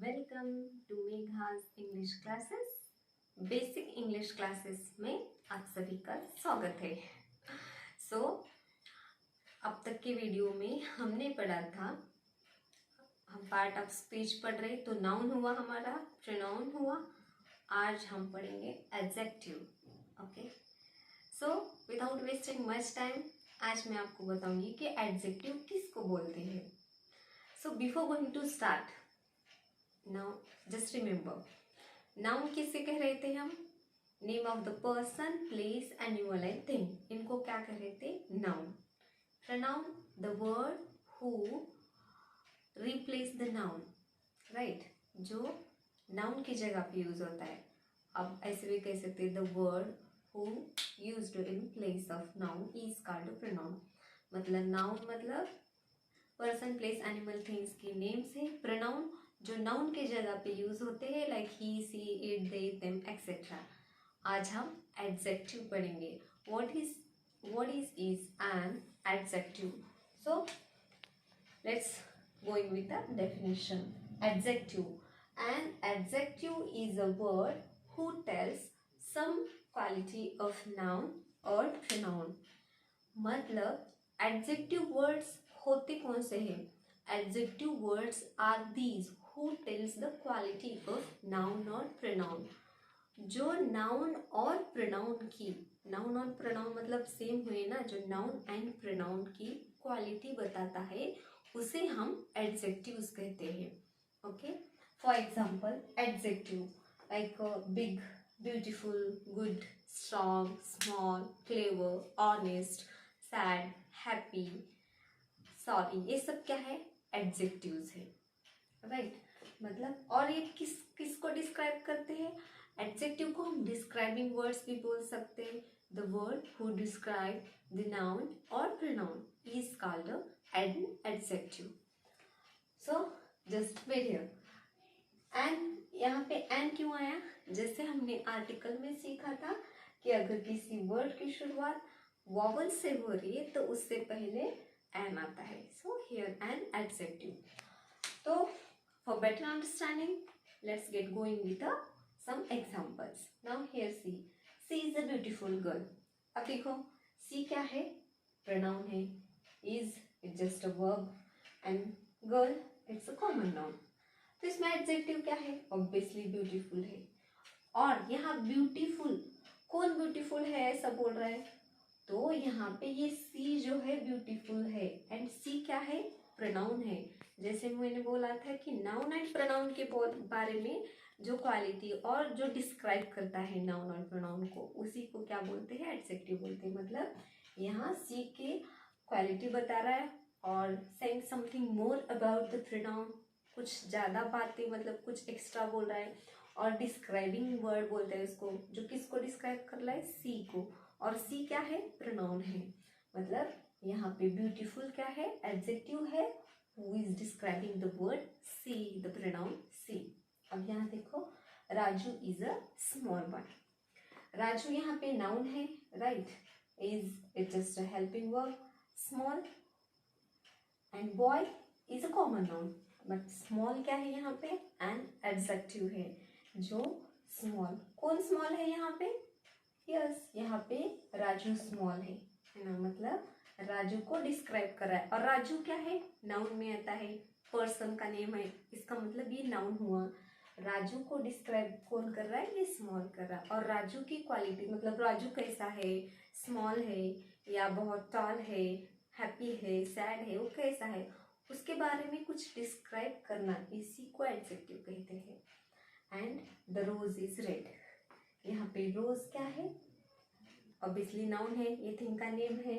Welcome to Megha's English classes. Basic English classes में आप सभी का स्वागत है। अब तक के वीडियो में हमने पढ़ा था, हम पार्ट ऑफ स्पीच पढ़ रहे, तो नाउन हुआ हमारा, प्रोनाउन हुआ। आज हम पढ़ेंगे adjective. Okay, so without wasting much time आज मैं आपको बताऊंगी कि एडजेक्टिव किसको बोलते हैं। So before going to start, now just remember, noun किसे कह रहे थे हम? Name of the person, place, animal and thing, इनको क्या कह रहे थे? Noun. Pronoun the word who replace the noun, right, जो नाउन की जगह पे यूज होता है। अब ऐसे भी कह सकते the word who used in place of noun is called pronoun. मतलब नाउन मतलब पर्सन, प्लेस, एनिमल, थिंग्स की नेम्स है। प्रोनाउन जो नाउन के जगह पे यूज होते हैं, like he, she, it, they, them etcetera. आज हम एडजेक्टिव पढ़ेंगे। What is an adjective? So let's going with the definition. Adjective, an adjective is a word who tells some quality of noun और pronoun. मतलब adjective words होते कौन से हैं? Adjective words are these who tells the quality of noun और pronoun. जो noun और pronoun की, नाउन और प्रोनाउन मतलब सेम हुए ना, जो नाउन एंड प्रोनाउन की क्वालिटी बताता है उसे हम एडजेक्टिव्स कहते हैं। Okay, for example adjective like big, beautiful, good, strong, small, clever, honest, sad, happy, sorry, ये सब क्या है? एडजेक्टिव्स है, राइट। मतलब और ये किसको डिस्क्राइब करते हैं? एडजेक्टिव को हम डिस्क्राइबिंग वर्ड्स भी बोल सकते हैं। The word who describe the noun और pronoun is called an adjective. So just wait here. And यहाँ पे एन क्यों आया? जैसे हमने आर्टिकल में सीखा था कि अगर किसी वर्ड की शुरुआत वॉवल से हो रही है तो उससे पहले एन आता है। So here an adjective. तो for better understanding, let's get going with some examples. Now here she is a beautiful girl. अब देखो सी क्या है? प्रोनाउन है। Is it just a verb and girl it's a common noun. तो इसमें adjective क्या है? ऑब्वियसली ब्यूटीफुल है। और यहाँ ब्यूटीफुल, कौन ब्यूटीफुल है ऐसा बोल रहा है? तो यहाँ पे ये सी जो है ब्यूटीफुल है, एंड सी क्या है? प्रोनाउन है। जैसे मैंने बोला था कि नाउन एंड प्रोनाउन के बारे में जो क्वालिटी और जो डिस्क्राइब करता है नाउन और प्रोनाउन को, उसी को क्या बोलते हैं? एडजेक्टिव बोलते हैं। मतलब यहाँ सी के क्वालिटी बता रहा है और saying something more about the pronoun, कुछ ज़्यादा बातें, मतलब कुछ एक्स्ट्रा बोल रहा है। और डिस्क्राइबिंग वर्ड बोलते हैं उसको, जो किसको डिस्क्राइब कर रहा है? सी को। और सी क्या है? प्रोनाउन है। मतलब यहाँ पे ब्यूटीफुल क्या है? एडजेक्टिव है, who is describing the word she, the pronoun she. अब यहाँ देखो, Raju is a small boy. Raju यहाँ पे नाउन है, right. Is it just a helping verb, small, and boy is a common noun. But small क्या है यहाँ पे? एन एडजेक्टिव है। जो स्मॉल, कौन स्मॉल है यहाँ पे? यस, यहाँ पे राजू स्मॉल है ना। मतलब राजू को डिस्क्राइब कर रहा है। और राजू क्या है? नाउन में आता है, पर्सन का नेम है, इसका मतलब ये नाउन हुआ। राजू को डिस्क्राइब कौन कर रहा है? ये स्मॉल कर रहा है। और राजू की क्वालिटी, मतलब राजू कैसा है? स्मॉल है या बहुत टॉल है, हैप्पी है, सैड है, वो कैसा है, उसके बारे में कुछ डिस्क्राइब करना, इसी को एडजेक्टिव कहते हैं। And the rose is red. यहाँ पे रोज क्या है? ऑब्वियसली नाउन है, ये थिंग का नेम है,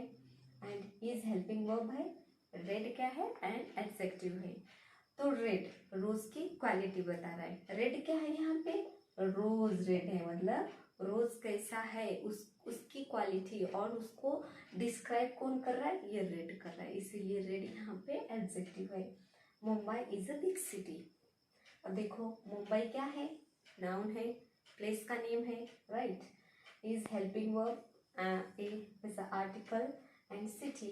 एंड इज हेल्पिंग वर्ब है। रेड क्या है? एंड एडजेक्टिव है। तो रेड, रोज की क्वालिटी बता रहा है। रेड क्या है यहाँ पे? रोज रेड है, मतलब रोज कैसा है, उसकी क्वालिटी और उसको डिस्क्राइब कौन कर रहा है? ये रेड कर रहा है, इसीलिए रेड यहाँ पे एडजेक्टिव है। Mumbai is a big city. अब देखो मुंबई क्या है? नाउन है, प्लेस का नेम है, right. Is helping verb, A is a article, and city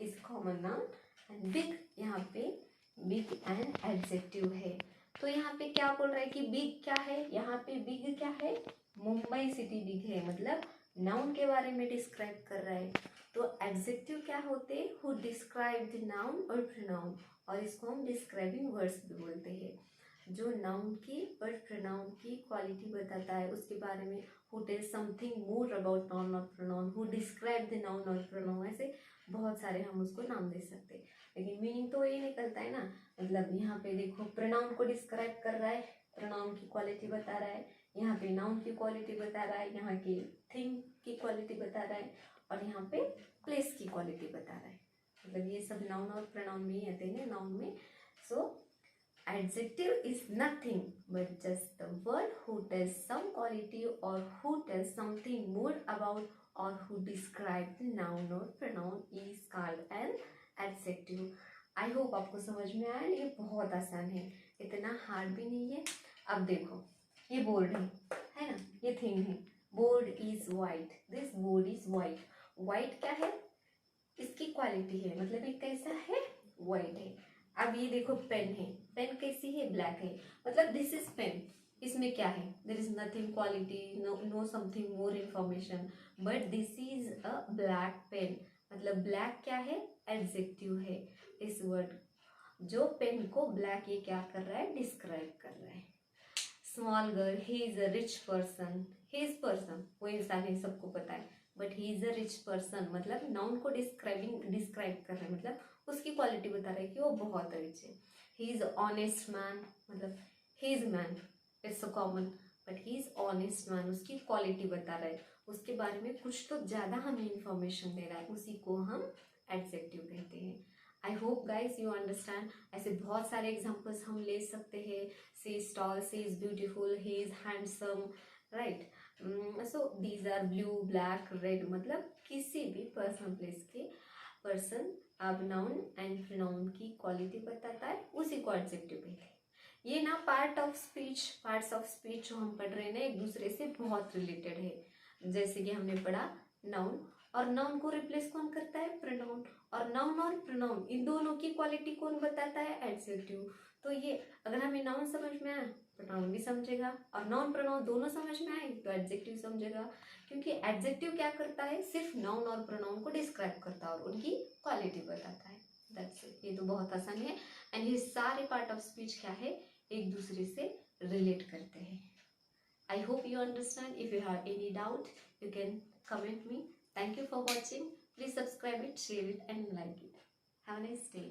is common noun, and big यहाँ पे बिग एंड एडजेक्टिव है। तो यहाँ पे क्या बोल रहा है कि बिग क्या है, यहाँ पे बिग क्या है, मुंबई सिटी बिग है, मतलब नाउन के बारे में डिस्क्राइब कर रहा है। तो एडजेक्टिव क्या होते हैं, हु डिस्क्राइब द नाउन और प्रोनाउन, और इसको हम डिस्क्राइबिंग वर्ड्स भी बोलते हैं, जो नाउन की और प्रोनाउन की क्वालिटी बताता है, उसके बारे में who tell something more about noun और pronoun, who describe the noun और प्रोनाउन, ऐसे बहुत सारे हम उसको नाम दे सकते हैं, लेकिन मीनिंग तो यही निकलता है ना। मतलब यहाँ पे देखो प्रोनाउन को डिस्क्राइब कर रहा है, प्रोनाउन की क्वालिटी बता रहा है, यहाँ पे नाउन की क्वालिटी बता रहा है, यहाँ की थिंग की क्वालिटी बता रहा है, और यहाँ पे प्लेस की क्वालिटी बता रहा है। मतलब ये सब नाउन और प्रोनाउन में ही आते हैं, नाउन में। सो adjective is nothing but just the word who tells some quality or who tells something more about or who describe the noun or pronoun is called an adjective. I hope आपको समझ में आया। ये बहुत आसान है, इतना हार्ड भी नहीं है। अब देखो ये बोर्ड है ना, ये थिंग है, board is white, this board is white. White क्या है, इसकी क्वालिटी है, मतलब ये कैसा है, वाइट है। अब ये देखो पेन है, पेन कैसी है, ब्लैक है, मतलब दिस इज पेन, इसमें क्या है, there is nothing quality, no something more information, but this is a black pen, मतलब ब्लैक क्या है, एडजेक्टिव है इस वर्ड, जो पेन को ब्लैक ये क्या कर रहा है, डिस्क्राइब कर रहा है। Small girl, he is a rich person, he is person, वो इंसान है, सबको पता है, but he is a rich person, मतलब नाउन को डिस्क्राइब कर रहे हैं, मतलब उसकी क्वालिटी बता रहे हैं कि वो बहुत रिच है। ही इज ऑनेस्ट मैन, मतलब he is man, it's a common, but he is honest man, उसकी क्वालिटी बता रहा है, उसके बारे में कुछ तो ज़्यादा हमें इंफॉर्मेशन दे रहा है, उसी को हम एडजेक्टिव कहते हैं। I hope guys you understand. ऐसे बहुत सारे एग्जाम्पल्स हम ले सकते हैं, she is tall, she is beautiful, he is handsome, right. So these are blue, black, red, मतलब किसी भी पर्सन प्लेस के पर्सन अब नाउन एंड प्रोनाउन की क्वालिटी बताता है, उसी को एडजेक्टिव कहते हैं। ये ना पार्ट्स ऑफ स्पीच जो हम पढ़ रहे हैं ना, एक दूसरे से बहुत रिलेटेड है। जैसे कि हमने पढ़ा नाउन, और नाउन को रिप्लेस कौन करता है, प्रोनाउन, और नाउन और प्रोनाउन इन दोनों की क्वालिटी कौन बताता है, एडजेक्टिव। तो ये अगर हमें नाउन समझ में आए, प्रोनाउन भी समझेगा, और नाउन प्रोनाउन दोनों समझ में आए तो एडजेक्टिव समझेगा, क्योंकि एडजेक्टिव क्या करता है, सिर्फ नाउन और प्रोनाउन को डिस्क्राइब करता है और उनकी क्वालिटी बताता है। दैट्स इट, ये तो बहुत आसान है। एंड ये सारे पार्ट ऑफ स्पीच क्या है, एक दूसरे से रिलेट करते हैं। I hope you understand. If you have any doubt you can comment me. Thank you for watching. Please subscribe it, share it and like it. Have a nice day.